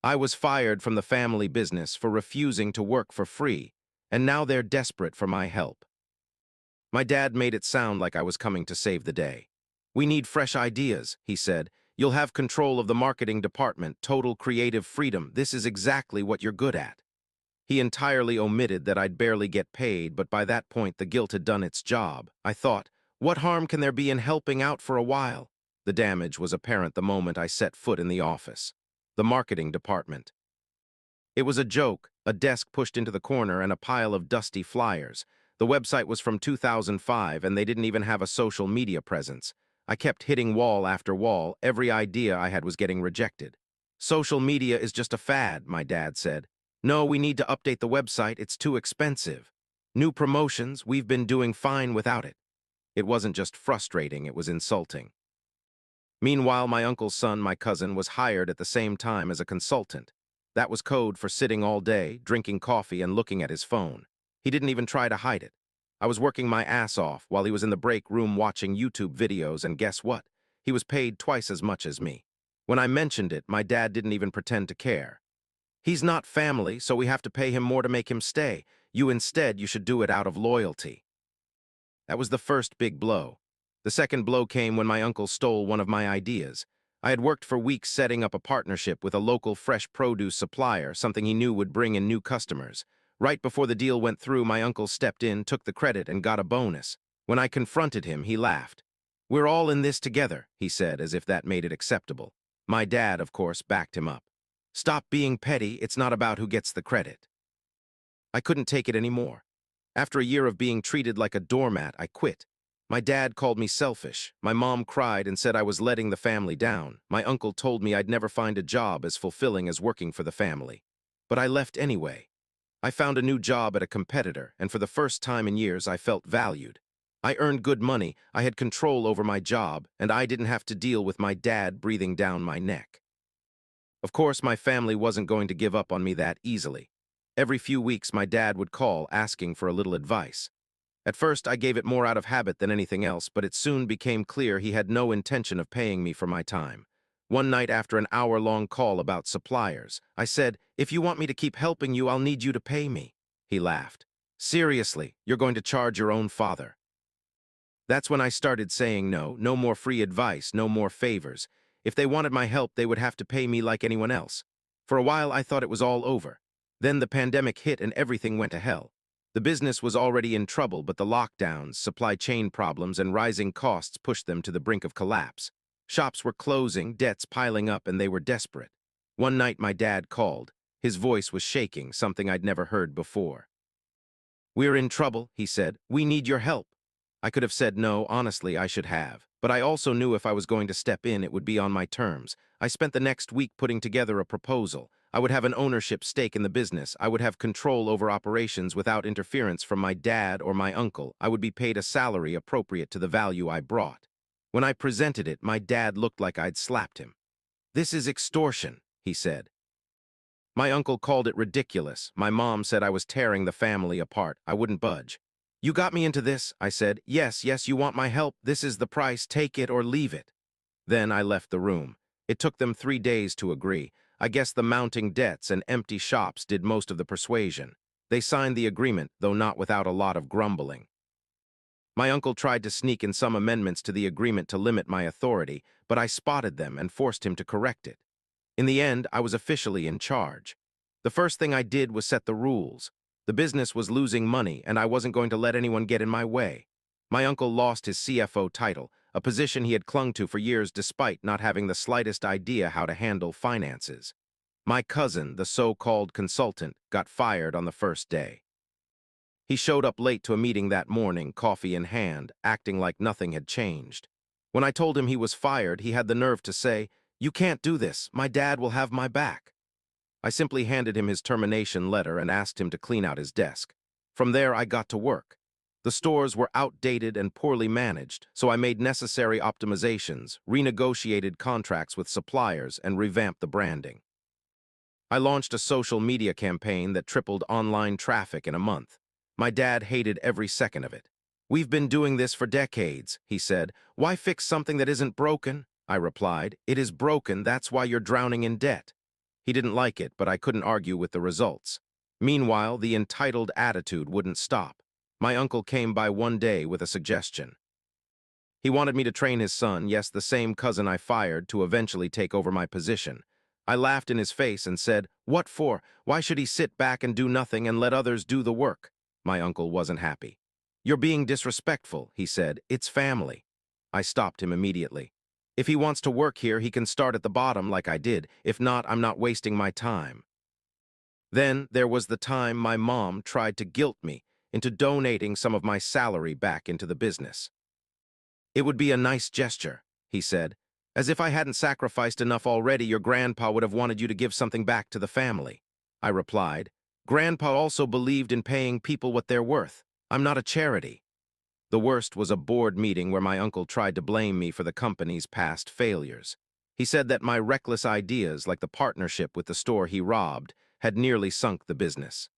I was fired from the family business for refusing to work for free, and now they're desperate for my help. My dad made it sound like I was coming to save the day. We need fresh ideas, he said. You'll have control of the marketing department, total creative freedom. This is exactly what you're good at. He entirely omitted that I'd barely get paid, but by that point the guilt had done its job. I thought, what harm can there be in helping out for a while? The damage was apparent the moment I set foot in the office. The marketing department. It was a joke, a desk pushed into the corner and a pile of dusty flyers. The website was from 2005 and they didn't even have a social media presence. I kept hitting wall after wall. Every idea I had was getting rejected. Social media is just a fad, my dad said. No, we need to update the website. It's too expensive. New promotions, we've been doing fine without it. It wasn't just frustrating, it was insulting. Meanwhile, my uncle's son, my cousin, was hired at the same time as a consultant. That was code for sitting all day, drinking coffee, and looking at his phone. He didn't even try to hide it. I was working my ass off while he was in the break room watching YouTube videos, and guess what? He was paid twice as much as me. When I mentioned it, my dad didn't even pretend to care. He's not family, so we have to pay him more to make him stay. You should do it out of loyalty. That was the first big blow. The second blow came when my uncle stole one of my ideas. I had worked for weeks setting up a partnership with a local fresh produce supplier, something he knew would bring in new customers. Right before the deal went through, my uncle stepped in, took the credit, and got a bonus. When I confronted him, he laughed. We're all in this together, he said, as if that made it acceptable. My dad, of course, backed him up. Stop being petty, it's not about who gets the credit. I couldn't take it anymore. After a year of being treated like a doormat, I quit. My dad called me selfish. My mom cried and said I was letting the family down. My uncle told me I'd never find a job as fulfilling as working for the family. But I left anyway. I found a new job at a competitor, and for the first time in years I felt valued. I earned good money, I had control over my job, and I didn't have to deal with my dad breathing down my neck. Of course, my family wasn't going to give up on me that easily. Every few weeks my dad would call asking for a little advice. At first, I gave it more out of habit than anything else, but it soon became clear he had no intention of paying me for my time. One night after an hour-long call about suppliers, I said, if you want me to keep helping you, I'll need you to pay me. He laughed. Seriously, you're going to charge your own father. That's when I started saying no, no more free advice, no more favors. If they wanted my help, they would have to pay me like anyone else. For a while, I thought it was all over. Then the pandemic hit and everything went to hell. The business was already in trouble, but the lockdowns, supply chain problems, and rising costs pushed them to the brink of collapse. Shops were closing, debts piling up, and they were desperate. One night my dad called. His voice was shaking, something I'd never heard before. We're in trouble, he said. We need your help. I could have said no, honestly, I should have. But I also knew if I was going to step in, it would be on my terms. I spent the next week putting together a proposal. I would have an ownership stake in the business. I would have control over operations without interference from my dad or my uncle. I would be paid a salary appropriate to the value I brought. When I presented it, my dad looked like I'd slapped him. This is extortion, he said. My uncle called it ridiculous. My mom said I was tearing the family apart. I wouldn't budge. You got me into this, I said. Yes, you want my help. This is the price. Take it or leave it. Then I left the room. It took them 3 days to agree. I guess the mounting debts and empty shops did most of the persuasion. They signed the agreement, though not without a lot of grumbling. My uncle tried to sneak in some amendments to the agreement to limit my authority, but I spotted them and forced him to correct it. In the end, I was officially in charge. The first thing I did was set the rules. The business was losing money, and I wasn't going to let anyone get in my way. My uncle lost his CFO title, a position he had clung to for years despite not having the slightest idea how to handle finances. My cousin, the so-called consultant, got fired on the first day. He showed up late to a meeting that morning, coffee in hand, acting like nothing had changed. When I told him he was fired, he had the nerve to say, "You can't do this. My dad will have my back." I simply handed him his termination letter and asked him to clean out his desk. From there, I got to work. The stores were outdated and poorly managed, so I made necessary optimizations, renegotiated contracts with suppliers, and revamped the branding. I launched a social media campaign that tripled online traffic in a month. My dad hated every second of it. "We've been doing this for decades," he said. "Why fix something that isn't broken?" I replied. "It is broken, that's why you're drowning in debt." He didn't like it, but I couldn't argue with the results. Meanwhile, the entitled attitude wouldn't stop. My uncle came by one day with a suggestion. He wanted me to train his son, yes, the same cousin I fired, to eventually take over my position. I laughed in his face and said, "What for? Why should he sit back and do nothing and let others do the work?" My uncle wasn't happy. "You're being disrespectful," he said. "It's family." I stopped him immediately. "If he wants to work here, he can start at the bottom like I did. If not, I'm not wasting my time." Then there was the time my mom tried to guilt me into donating some of my salary back into the business. "It would be a nice gesture," he said. "As if I hadn't sacrificed enough already, your grandpa would have wanted you to give something back to the family." I replied, "Grandpa also believed in paying people what they're worth. I'm not a charity." The worst was a board meeting where my uncle tried to blame me for the company's past failures. He said that my reckless ideas, like the partnership with the store he robbed, had nearly sunk the business.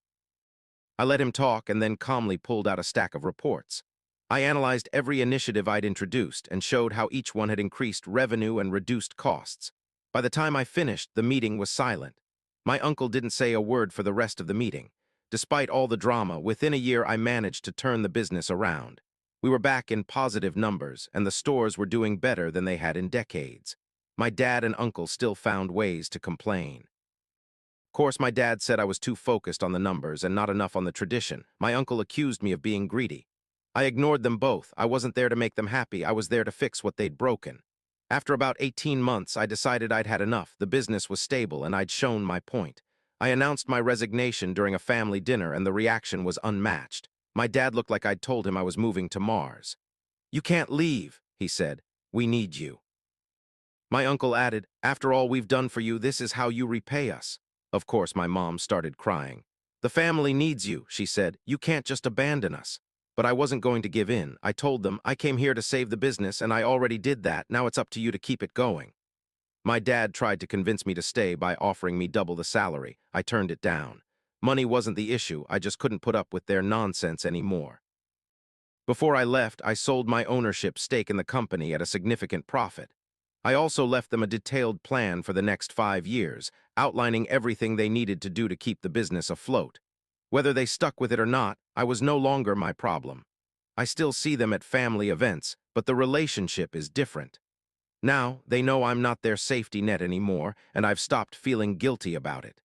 I let him talk and then calmly pulled out a stack of reports. I analyzed every initiative I'd introduced and showed how each one had increased revenue and reduced costs. By the time I finished, the meeting was silent. My uncle didn't say a word for the rest of the meeting. Despite all the drama, within a year I managed to turn the business around. We were back in positive numbers, and the stores were doing better than they had in decades. My dad and uncle still found ways to complain. Of course, my dad said I was too focused on the numbers and not enough on the tradition. My uncle accused me of being greedy. I ignored them both. I wasn't there to make them happy. I was there to fix what they'd broken. After about 18 months, I decided I'd had enough. The business was stable, and I'd shown my point. I announced my resignation during a family dinner, and the reaction was unmatched. My dad looked like I'd told him I was moving to Mars. "You can't leave," he said. "We need you." My uncle added, "After all we've done for you, this is how you repay us." Of course, my mom started crying. "The family needs you," she said. "You can't just abandon us." But I wasn't going to give in. I told them, "I came here to save the business, and I already did that. Now it's up to you to keep it going." My dad tried to convince me to stay by offering me double the salary. I turned it down. Money wasn't the issue. I just couldn't put up with their nonsense anymore. Before I left, I sold my ownership stake in the company at a significant profit. I also left them a detailed plan for the next 5 years, outlining everything they needed to do to keep the business afloat. Whether they stuck with it or not, I was no longer my problem. I still see them at family events, but the relationship is different. Now, they know I'm not their safety net anymore, and I've stopped feeling guilty about it.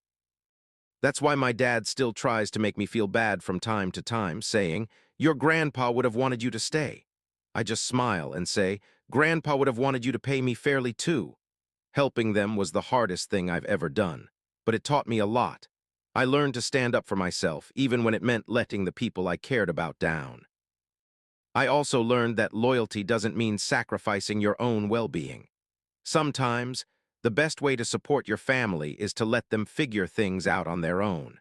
That's why my dad still tries to make me feel bad from time to time, saying, "Your grandpa would have wanted you to stay." I just smile and say, "Grandpa would have wanted you to pay me fairly too." Helping them was the hardest thing I've ever done, but it taught me a lot. I learned to stand up for myself, even when it meant letting the people I cared about down. I also learned that loyalty doesn't mean sacrificing your own well-being. Sometimes, the best way to support your family is to let them figure things out on their own.